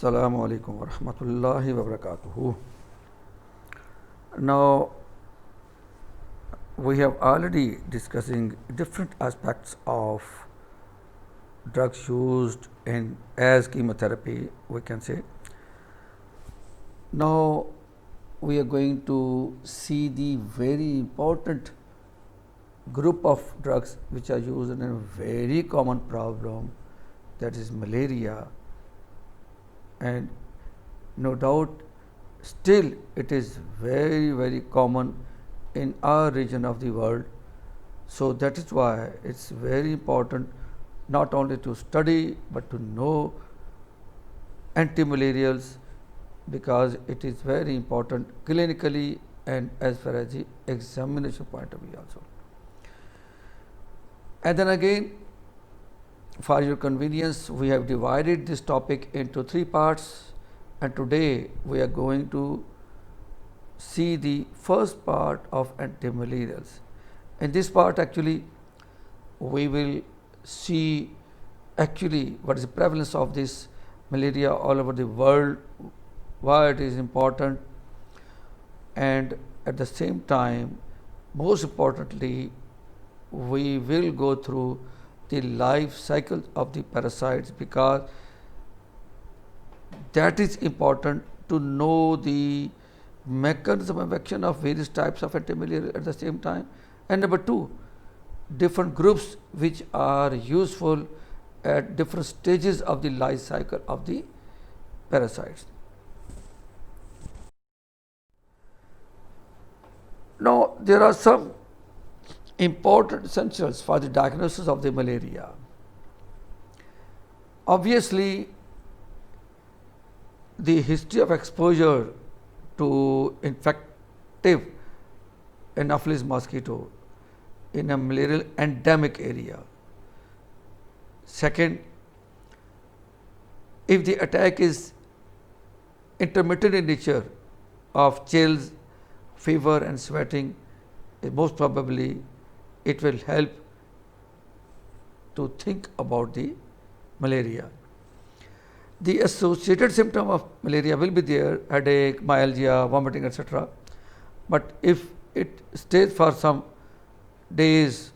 Assalamu alaikum wa rahmatullahi wa barakatuhu. Now, we have already discussing different aspects of drugs used in as chemotherapy, we can say. Now, we are going to see the very important group of drugs which are used in a very common problem, that is malaria. And no doubt still it is very common in our region of the world. So that is why it's very important not only to study but to know antimalarials, because it is very important clinically and as far as the examination point of view also. And then again, for your convenience, we have divided this topic into three parts, and today we are going to see the first part of antimalarials. In this part, actually, we will see actually what is the prevalence of this malaria all over the world, why it is important, and at the same time, most importantly, we will go through the life cycle of the parasites, because that is important to know the mechanism of action of various types of antimalarial at the same time. And number two, different groups which are useful at different stages of the life cycle of the parasites. Now, there are some important essentials for the diagnosis of the malaria. Obviously, the history of exposure to infective Anopheles mosquito in a malarial endemic area. Second, if the attack is intermittent in nature of chills, fever and sweating, most probably it will help to think about the malaria. The associated symptom of malaria will be there: headache, myalgia, vomiting, etc. But if it stays for some days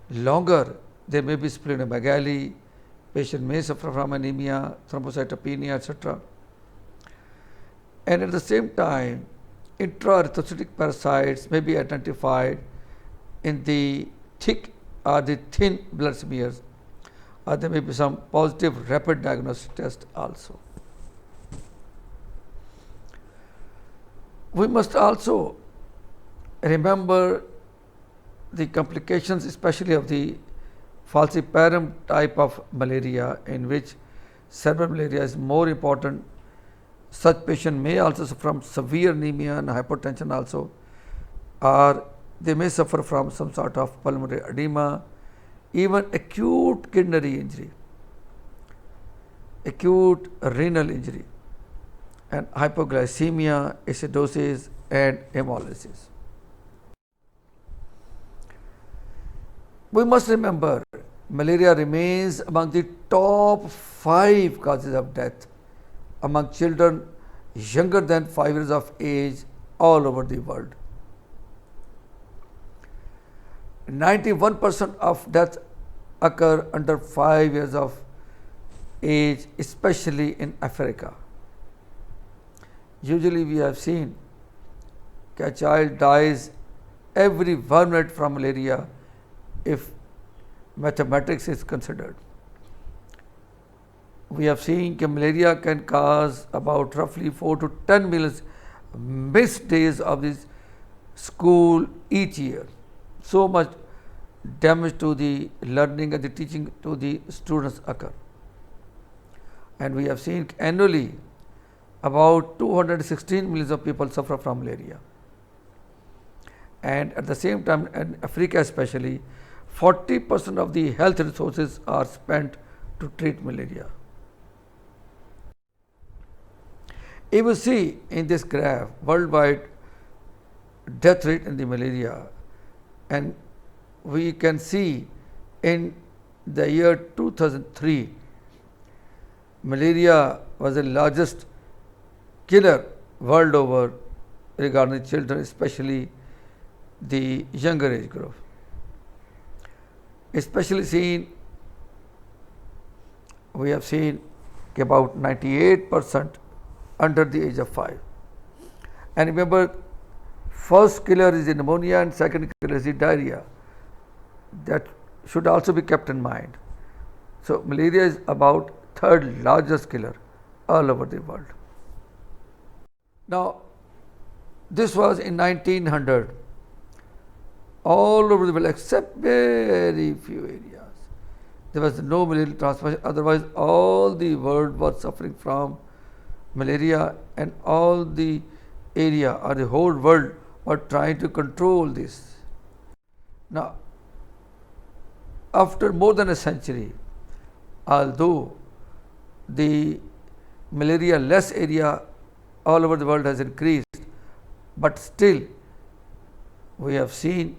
longer, there may be splenomegaly, patient may suffer from anemia, thrombocytopenia, etc. And at the same time, intraerythrocytic parasites may be identified in the thick or the thin blood smears, or there may be some positive rapid diagnostic test also. We must also remember the complications, especially of the falciparum type of malaria, in which cerebral malaria is more important. Such patient may also suffer from severe anemia and hypertension also, or they may suffer from some sort of pulmonary edema, even acute kidney injury, acute renal injury, and hypoglycemia, acidosis and hemolysis. We must remember malaria remains among the top 5 causes of death among children younger than 5 years of age all over the world. 91% of deaths occur under 5 years of age, especially in Africa. Usually we have seen that a child dies every 1 minute from malaria if mathematics is considered. We have seen that malaria can cause about roughly 4 to 10 million missed days of this school each year. So much damage to the learning and the teaching to the students occur. And we have seen annually about 216 million of people suffer from malaria. And at the same time, in Africa especially, 40% of the health resources are spent to treat malaria. If you see in this graph worldwide death rate in the malaria, and we can see in the year 2003 malaria was the largest killer world over regarding children, especially the younger age group. Especially we have seen about 98% under the age of 5. And remember, first killer is the pneumonia and second killer is the diarrhea. That should also be kept in mind. So malaria is about third largest killer all over the world. Now, this was in 1900, all over the world except very few areas. There was no malaria transmission, otherwise all the world was suffering from malaria, and all the area or the whole world were trying to control this. Now, after more than a century, although the malaria less area all over the world has increased, but still we have seen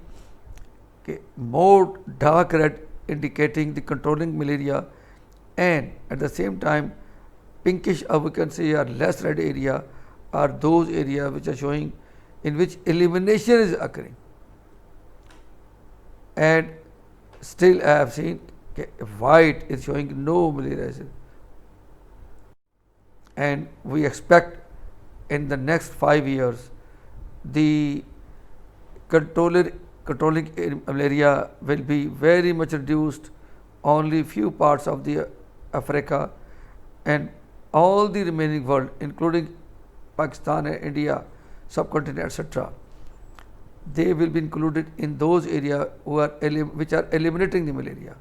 more dark red indicating the controlling malaria, and at the same time pinkish, or we can say, or less red area are those areas which are showing in which elimination is occurring. And still I have seen white is showing no malaria, and we expect in the next 5 years the controlling malaria will be very much reduced, only few parts of the Africa, and all the remaining world including Pakistan and India, subcontinent, etc., they will be included in those areas which are eliminating the malaria.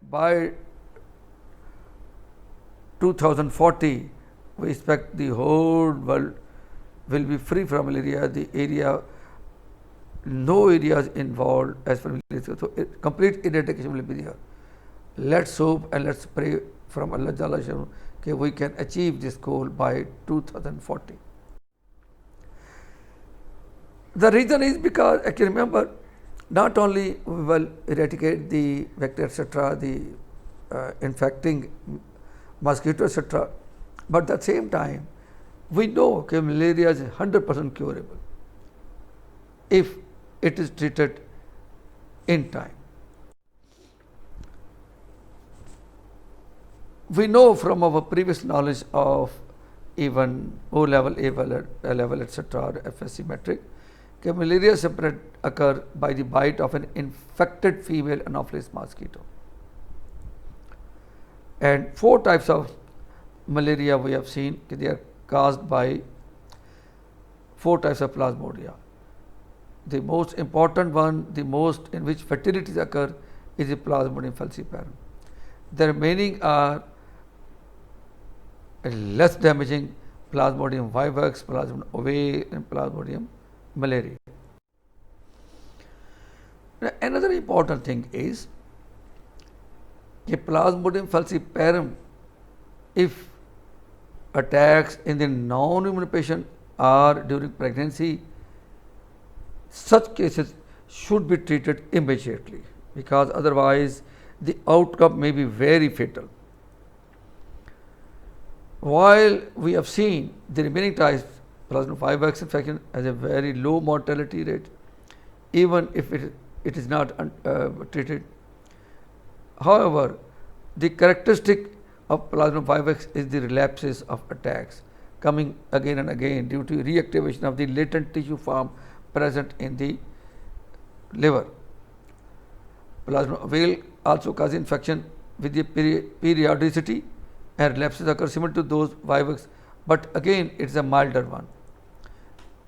By 2040, we expect the whole world will be free from malaria. The area, no areas involved as far as malaria, so complete eradication will be there. Let's hope and let's pray from Allah Jalla Shanu that we can achieve this goal by 2040. The reason is because, actually, remember, not only we will eradicate the vector, etc., the infecting mosquito, etc., but at the same time we know that malaria is 100% curable if it is treated in time. We know from our previous knowledge of even O level, A level, etc., or FSC metric, that malaria spread occur by the bite of an infected female Anopheles mosquito. And 4 types of malaria we have seen, they are caused by 4 types of plasmodia. The most important one, the most in which fatalities occur, is the Plasmodium falciparum. The remaining are less damaging: Plasmodium vivax, Plasmodium ovale, and Plasmodium malariae. Now, another important thing is that Plasmodium falciparum, if attacks in the non-human patient or during pregnancy, such cases should be treated immediately, because otherwise the outcome may be very fatal. While we have seen the remaining types, Plasmodium vivax infection has a very low mortality rate, even if it is not treated. However, the characteristic of Plasmodium vivax is the relapses of attacks coming again and again due to reactivation of the latent tissue form present in the liver. Plasmodium ovale also causes infection with the periodicity, and relapses occur similar to those vivax, but again it is a milder one.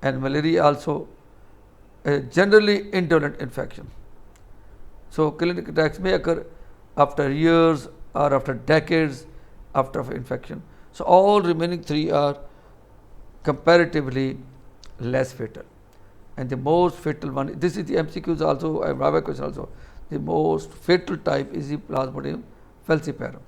And malaria also a generally indolent infection. So clinical attacks may occur after years or after decades after infection. So all remaining 3 are comparatively less fatal. And the most fatal one, this is the MCQs also, I have a question also, the most fatal type is the Plasmodium falciparum.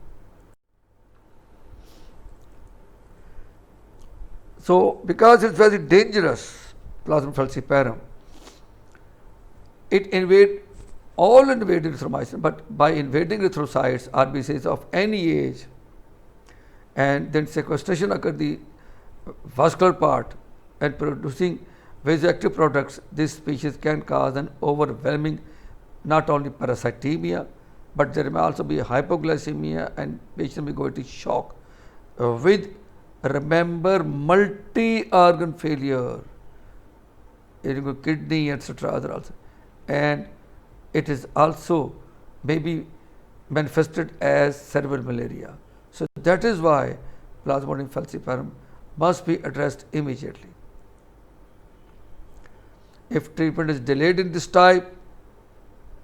So because it is very dangerous, Plasmodium falciparum, it invades all invading erythromycin, but by invading erythrocytes, RBCs of any age, and then sequestration occur the vascular part and producing vasoactive products. This species can cause an overwhelming not only parasitemia, but there may also be hypoglycemia and patient may go into shock with, remember, multi-organ failure, kidney, etc. other also, and it is also may be manifested as cerebral malaria. So that is why Plasmodium falciparum must be addressed immediately. If treatment is delayed in this type,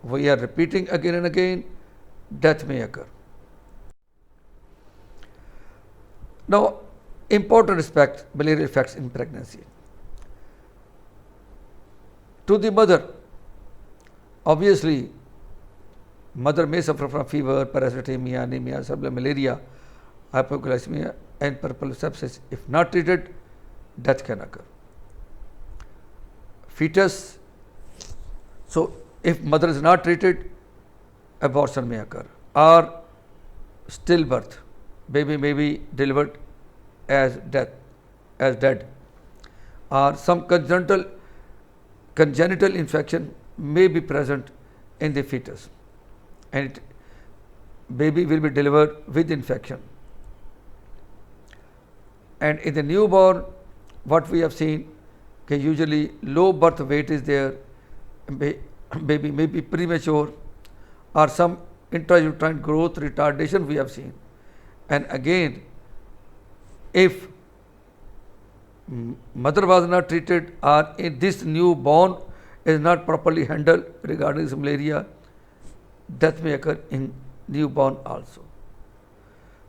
we are repeating again and again, death may occur. Now, important aspect, malaria effects in pregnancy. To the mother, obviously, mother may suffer from fever, parasitemia, anemia, cerebral malaria, hypoglycemia, and purple sepsis. If not treated, death can occur. Fetus, so if mother is not treated, abortion may occur, or stillbirth, baby may be delivered as dead, or some congenital infection may be present in the fetus, and baby will be delivered with infection. And in the newborn, what we have seen, usually low birth weight is there, baby may be premature, or some intrauterine growth retardation we have seen. And again, if mother was not treated, or in this newborn is not properly handled regarding this malaria, death may occur in newborn also.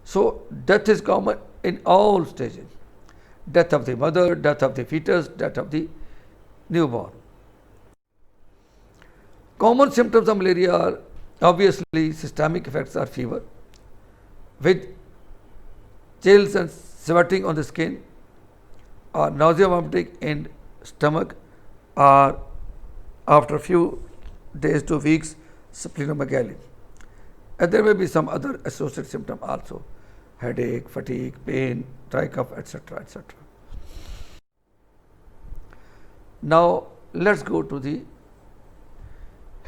So death is common in all stages: death of the mother, death of the fetus, death of the newborn. Common symptoms of malaria are obviously systemic effects are fever with chills and sweating on the skin, or nausea, vomiting in stomach, or after a few days to weeks, splenomegaly. And there may be some other associated symptoms also: headache, fatigue, pain, dry cough, etc., etc. Now let's go to the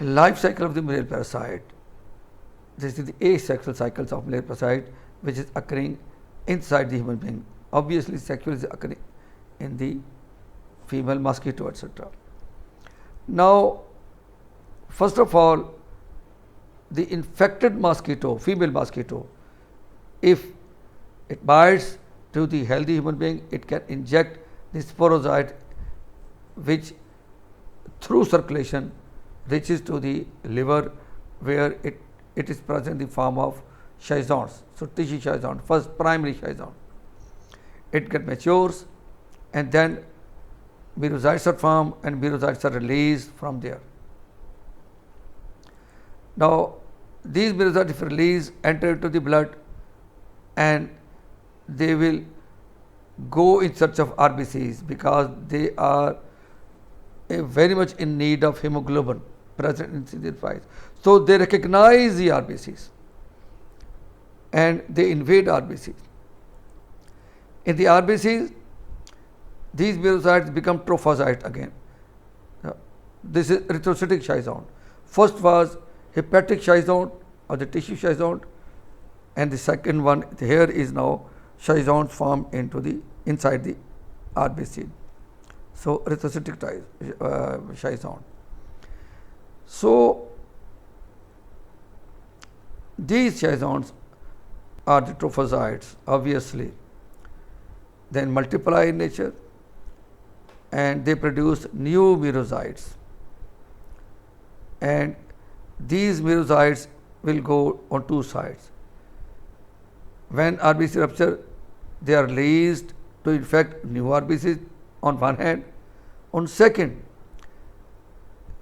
life cycle of the malarial parasite. This is the asexual cycles of malarial parasite, which is occurring inside the human being. Obviously, sexual is occurring in the female mosquito, etc. Now, first of all, the infected mosquito, female mosquito, if it bites to the healthy human being, it can inject the sporozoite, which through circulation reaches to the liver, where it is present in the form of schizons. So tissue schizon, first primary schizon. It gets matures, and then merozoites are formed, and merozoites are released from there. Now these merozoites, if released, enter into the blood, and they will go in search of RBCs, because they are very much in need of hemoglobin present in their fibers. So they recognize the RBCs and they invade RBCs. In the RBCs, these merozoites become trophozoite again. This is erythrocytic schizon. First was hepatic schizon or the tissue schizon, and the second one here is now schizons formed into the inside the RBC. So erythrocytic schizon. So these schizons are the trophozoites, obviously. Then multiply in nature, and they produce new merozoites. And these merozoites will go on two sides. When RBC rupture, they are released to infect new RBCs on one hand. On second,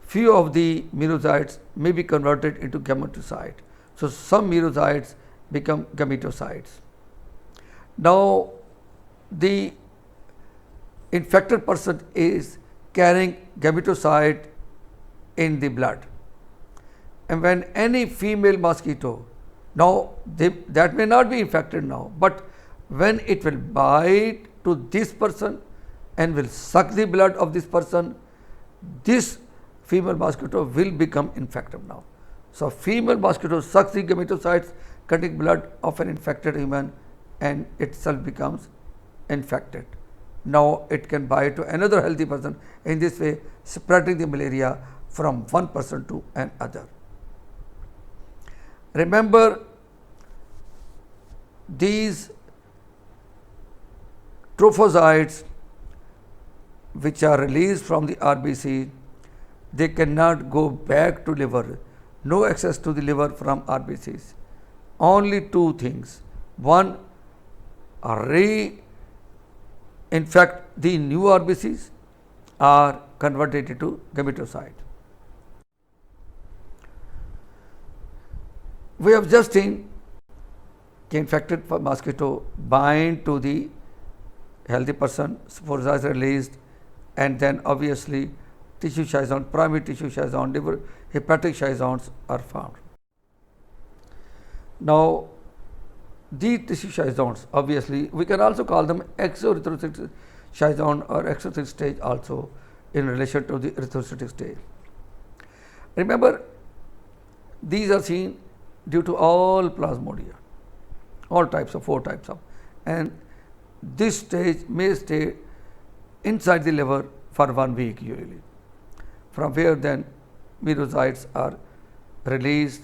few of the merozoites may be converted into gametocyte. So some merozoites become gametocytes. Now the infected person is carrying gametocyte in the blood, and when any female mosquito, now that may not be infected now, but when it will bite to this person and will suck the blood of this person, this female mosquito will become infected now. So, female mosquito sucks the gametocytes containing blood of an infected human and itself becomes infected. Now, it can bite to another healthy person, in this way spreading the malaria from one person to another. Remember, these trophozoites which are released from the RBC, they cannot go back to liver, no access to the liver from RBCs. Only two things: one, reinfect the new RBCs or convert it into gametocyte. We have just seen the infected mosquito bind to the healthy person, sporozoites are released, and then obviously tissue schizons, primary tissue schizons, liver hepatic schizons are found. Now, these tissue schizons, obviously, we can also call them exoerythrocytic schizon or exocytic stage also in relation to the erythrocytic stage. Remember, these are seen due to all plasmodia, all types of, 4 types of, and this stage may stay inside the liver for 1 week usually, from where then merozoites are released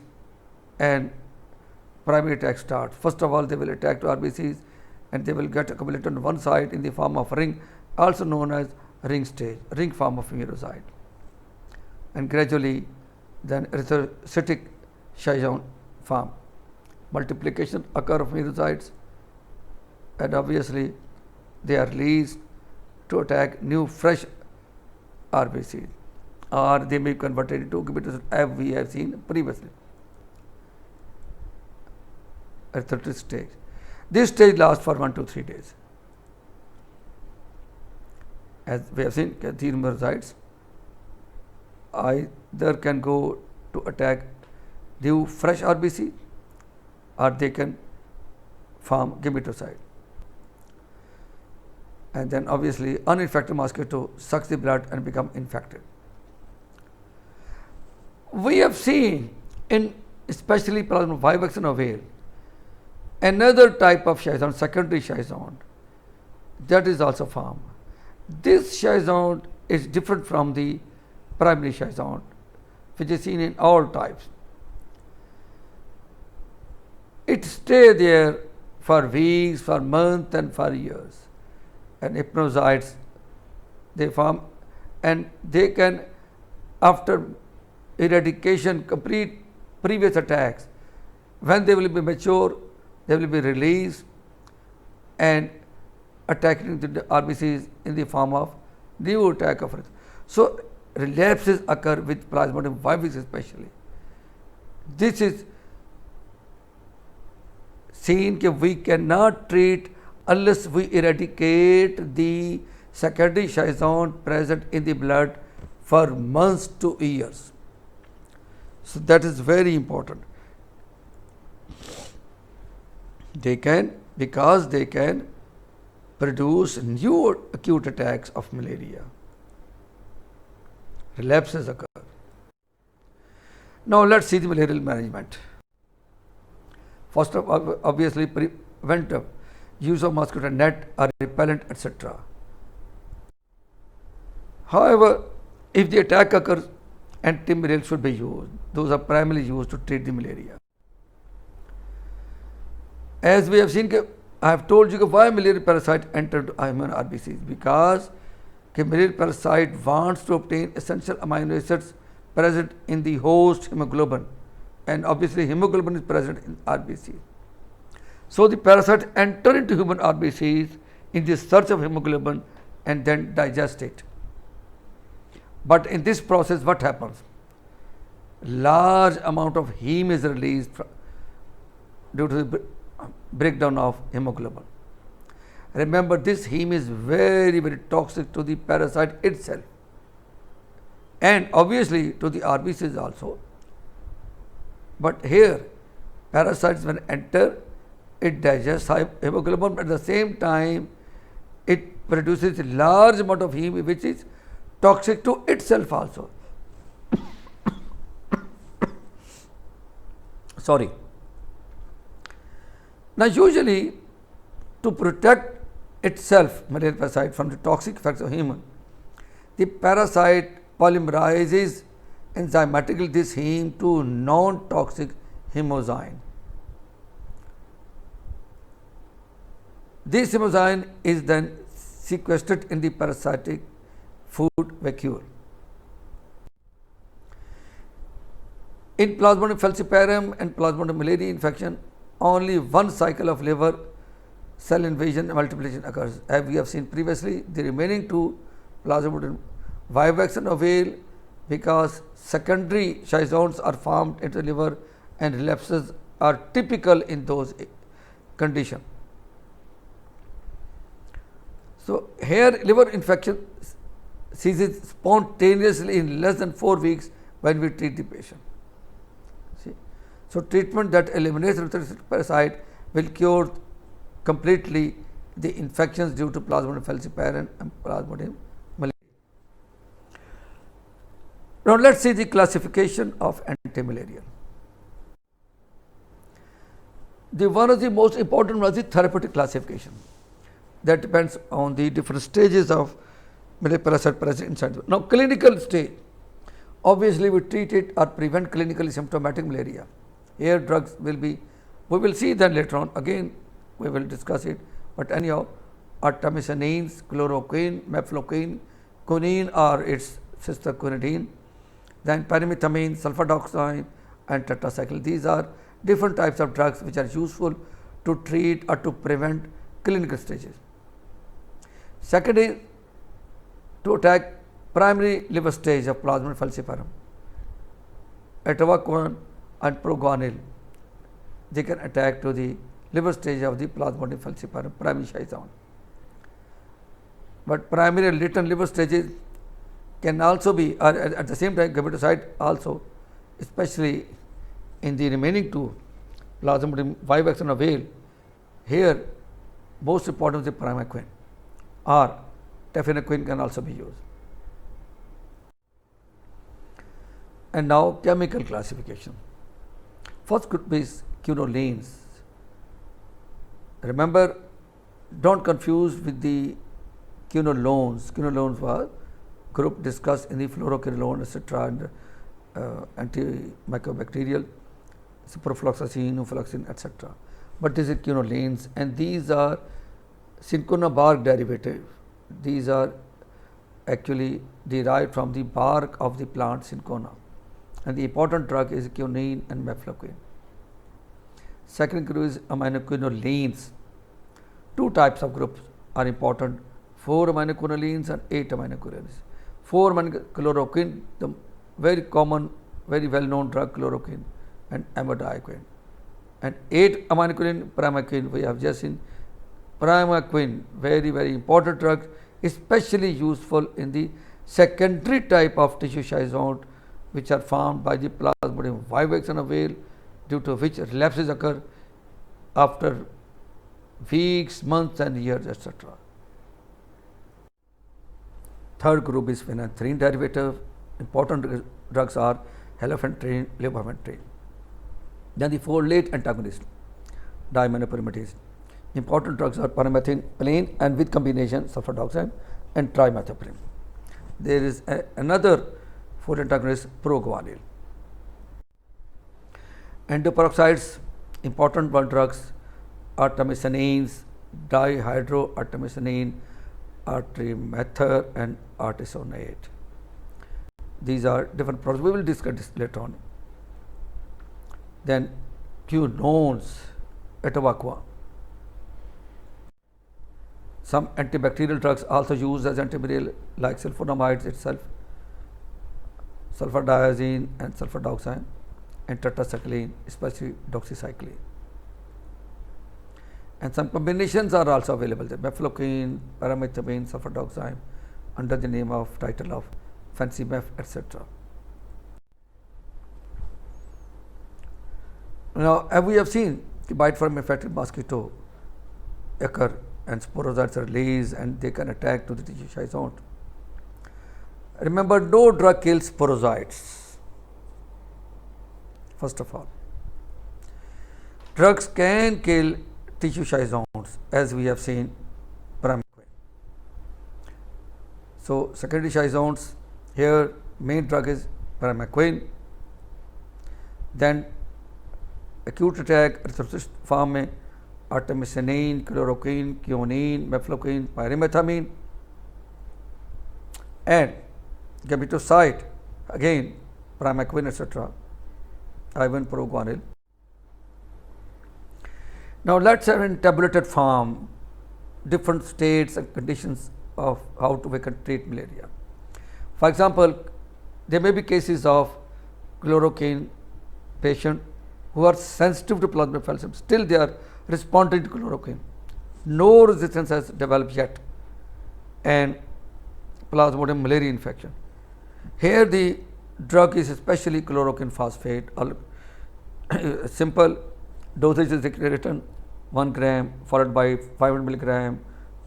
and primary attack starts. First of all, they will attack to RBCs and they will get accumulated on one side in the form of ring, also known as ring stage, ring form of merozoite, and gradually then erythrocytic schizon form. Multiplication occur of merozoites, and obviously they are released to attack new fresh RBCs, or they may be converted into gametocytes as we have seen previously. Erythrocytic stage. This stage lasts for 1 to 3 days. As we have seen, these merozoites either can go to attack new fresh RBC or they can form gametocyte. And then obviously uninfected mosquito sucks the blood and become infected. We have seen in especially Plasmodium vivax and ovale another type of schizon, secondary schizon, that is also formed. This schizon is different from the primary schizon, which is seen in all types. It stays there for weeks, for months, and for years. And hypnozoites, they form, and they can, after eradication, complete previous attacks, when they will be mature, they will be released and attacking the RBCs in the form of new attack of it. So, relapses occur with Plasmodium vivax especially. This is seen that we cannot treat unless we eradicate the secondary schizon present in the blood for months to years. So, that is very important. They can, because they can produce new acute attacks of malaria. Relapses occur. Now, let us see the malarial management. First of all, obviously, preventive use of mosquito net or repellent, etc. However, if the attack occurs, antimalarial should be used. Those are primarily used to treat the malaria. As we have seen, I have told you why malarial parasite entered human RBCs, because malarial parasite wants to obtain essential amino acids present in the host hemoglobin, and obviously hemoglobin is present in RBC. So, the parasite enter into human RBCs in the search of hemoglobin and then digest it. But in this process, what happens? Large amount of heme is released due to the breakdown of hemoglobin. Remember, this heme is very, very toxic to the parasite itself and obviously to the RBCs also. But here, parasites when enter it digests hemoglobin, but at the same time it produces a large amount of heme which is toxic to itself also. Sorry. Now usually to protect itself, malaria parasite, from the toxic effects of human, the parasite polymerizes enzymatically this heme to non-toxic hemozyme. This hemozyme is then sequestered in the parasitic food vacuole. In Plasmodium falciparum and Plasmodium malariae infection, only one cycle of liver cell invasion and multiplication occurs. As we have seen previously, the remaining two, Plasmodium vivax and ovale, because secondary schizones are formed into the liver and relapses are typical in those conditions. So, here liver infection ceases spontaneously in less than 4 weeks when we treat the patient. See? So, treatment that eliminates the parasite will cure completely the infections due to Plasmodium falciparum and Plasmodium malariae. Now, let us see the classification of antimalarial. One of the most important was the therapeutic classification. That depends on the different stages of malaria parasite present inside. Now, clinical stage, obviously we treat it or prevent clinically symptomatic malaria. Here drugs will be, we will see that later on, again we will discuss it, but anyhow, artemisinin, chloroquine, mefloquine, quinine or its sister quinidine, then pyrimethamine, sulfadoxime and tetracycline. These are different types of drugs which are useful to treat or to prevent clinical stages. Second is to attack primary liver stage of Plasmodium falciparum. Atovaquone and proguanil, they can attack to the liver stage of the Plasmodium falciparum, primary schizone. But primary latent liver stages can also be, or at the same time gabritoside also, especially in the remaining two, Plasmodium vivax and ovale. Here most important is the pyrimethamine or tefenoquine can also be used. And now chemical classification. First group is quinolines. Remember, don't confuse with the quinolones. Quinolones were group discussed in the fluoroquinolone, etc. and antimicrobacterial, ciprofloxacin, ufloxacin, etc. But this is quinolines, and these are cinchona bark derivative. These are actually derived from the bark of the plant cinchona, and the important drug is quinine and mefloquine. Second group is aminoquinolines. Two types of groups are important: 4 aminoquinolines and 8 aminoquinolines. 4 chloroquine, the very common, very well known drug chloroquine and amidoquine, and 8 aminoquinolines, pyrimethamine. We have just seen pyrimethamine, very important drug, especially useful in the secondary type of tissue schizone which are formed by the Plasmodium vivax and ovale, due to which relapses occur after weeks, months and years, etc. Third group is phenanthrene derivative. Important drugs are halofentane, levofentane. Then the 4 late antagonists, diaminopyrimidines. Important drugs are pyrimethamine plain and with combination sulfadoxime and trimethoprim. There is another 4 antagonist, proguanil. Endoperoxides, important one drugs, artemisinin, dihydroartemisinin, artemether and artesunate. These are different products. We will discuss this later on. Then quinones, atovaquone. Some antibacterial drugs also used as antimalarial, like sulfonamides itself, sulfadiazine and sulfadoxime, and tetracycline, especially doxycycline. And some combinations are also available there: mefloquine, pyrimethamine, sulfadoxime, under the name of title of FancyMef, etc. Now, as we have seen, the bite from infected mosquito occur and sporozoites are released and they can attack to the tissue schizont. Remember, no drug kills sporozoites. First of all, drugs can kill tissue schizonts, as we have seen primaquine. So secondary schizonts, here main drug is primaquine. Then acute attack erythrocyst form में artemisinin, chloroquine, quinine, mefloquine, pyrimethamine, and gametocyte again primaquine etc. Ivan proguanil. Now let's have in tabulated form different states and conditions of how we can treat malaria. For example, there may be cases of chloroquine patient who are sensitive to plasmodium falciparum, still they are responding to chloroquine. No resistance has developed yet and plasmodium malaria infection. Here the drug is especially chloroquine phosphate. Simple dosage is written 1 gram followed by 500 milligram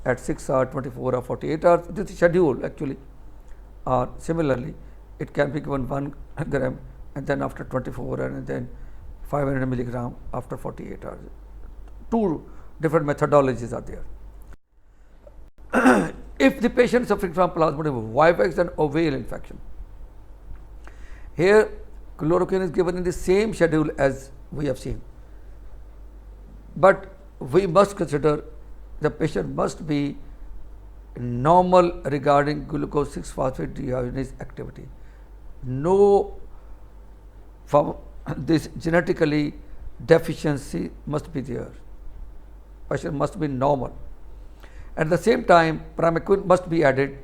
at 6 hours, 24 or 48 hours. This is schedule actually. Or similarly, it can be given 1 gram and then after 24 and then 500 milligram after 48 hours. Two different methodologies are there. If the patient is suffering from plasmodium vivax and ovale infection, here chloroquine is given in the same schedule as we have seen. But we must consider the patient must be normal regarding glucose 6-phosphate dehydrogenase activity. No from this genetically deficiency must be there. Patient must be normal. At the same time, primaquine must be added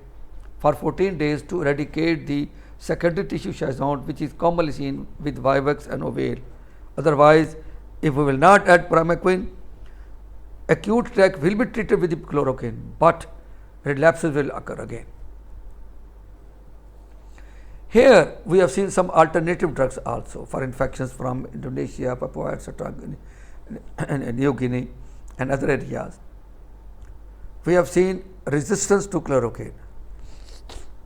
for 14 days to eradicate the secondary tissue schizont, which is commonly seen with vivax and ovale. Otherwise, if we will not add primaquine, acute attack will be treated with the chloroquine, but relapses will occur again. Here we have seen some alternative drugs also for infections from Indonesia, Papua, etc., and New Guinea and other areas. We have seen resistance to chloroquine.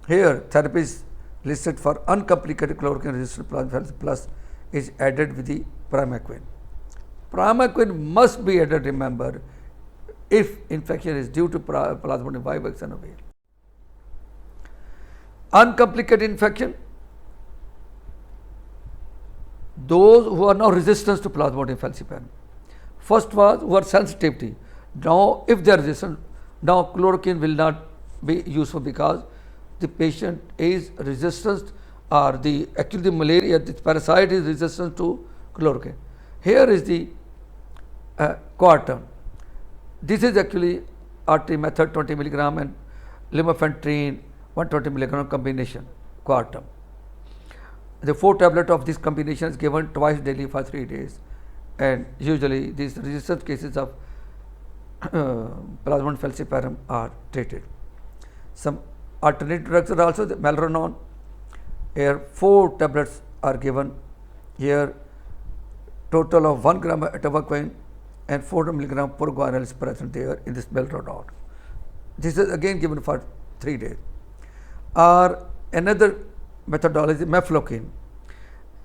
Here therapies listed for uncomplicated chloroquine resistant plasmodium plus is added with the primaquine. Primaquine must be added, remember, if infection is due to plasmodium vivax and ovale. Uncomplicated infection, those who are now resistant to plasmodium falciparum. First was who are sensitivity. Now if they are resistant, now chloroquine will not be useful because the patient is resistant or actually the malaria, this parasite is resistant to chloroquine. Here is the Coartem. This is actually RT method 20 milligram and lumefantrine 120 milligram combination Coartem. The 4 tablet of this combination is given twice daily for 3 days, and usually these resistant cases of plasmodium falciparum are treated. Some alternate drugs are also the Melronon. Here 4 tablets are given. Here total of 1 gram atovaquone and 400 milligram proguanil is present there in this Melronon. This is again given for 3 days. Or another methodology, mefloquine.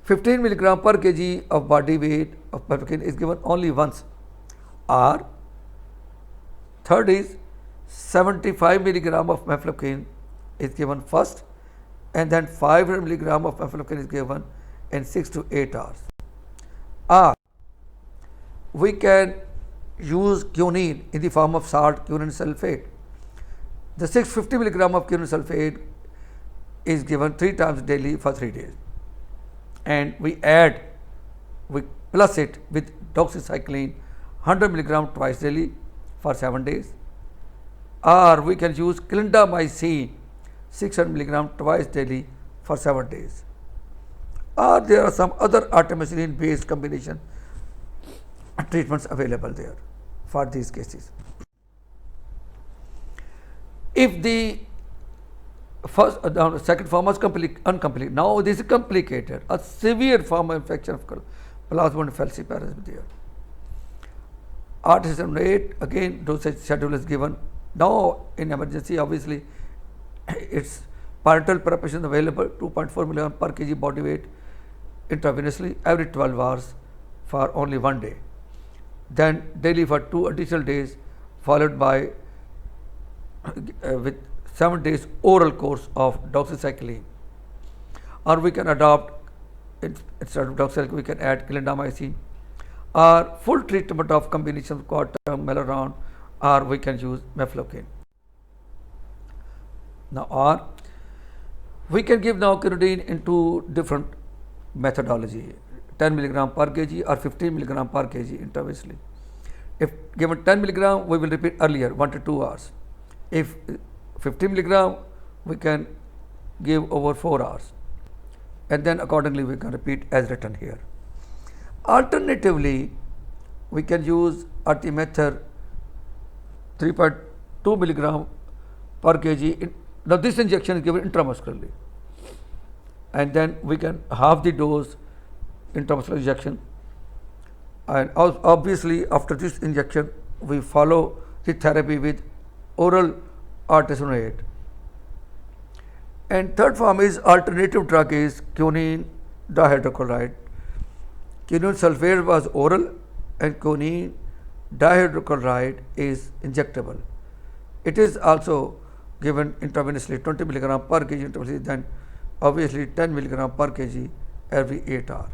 15 milligram per kg of body weight of mefloquine is given only once. Or third is 75 milligram of mefloquine is given first, and then 500 milligram of mefloquine is given in 6 to 8 hours. Or we can use quinine in the form of salt, quinine sulfate. The 650 milligram of quinine sulfate is given 3 times daily for 3 days, and we plus it with doxycycline 100 milligram twice daily for 7 days. Or we can use clindamycin 600 milligram twice daily for 7 days. Or there are some other artemisinin based combination treatments available there for these cases. If the second form was uncomplicated, now this is complicated, a severe form of infection of plasmodium falciparum is there. Artesunate, again dosage schedule is given. Now in emergency, obviously it's parenteral preparation available, 2.4 milligram per kg body weight intravenously every 12 hours for only 1 day. Then daily for 2 additional days, followed by with 7 days oral course of doxycycline. Or we can adopt, instead of doxycycline, we can add clindamycin, or full treatment of combination of Coartem, Melloron, or we can use mefloquine. Now, or we can give Nauclidine in two different methodology, 10 milligram per kg or 15 milligram per kg intravenously. If given 10 milligram, we will repeat earlier, 1 to 2 hours. If 15 milligram, we can give over 4 hours, and then accordingly we can repeat as written here. Alternatively, we can use artemether 3.2 milligram per kg. Now this injection is given intramuscularly, and then we can half the dose intramuscular injection, and obviously after this injection we follow the therapy with oral artesunate. And third form is alternative drug is quinine dihydrochloride. Quinine sulfate was oral and quinine dihydrochloride is injectable. It is also given intravenously 20 milligram per kg intravenously, then obviously 10 milligram per kg every 8 hours.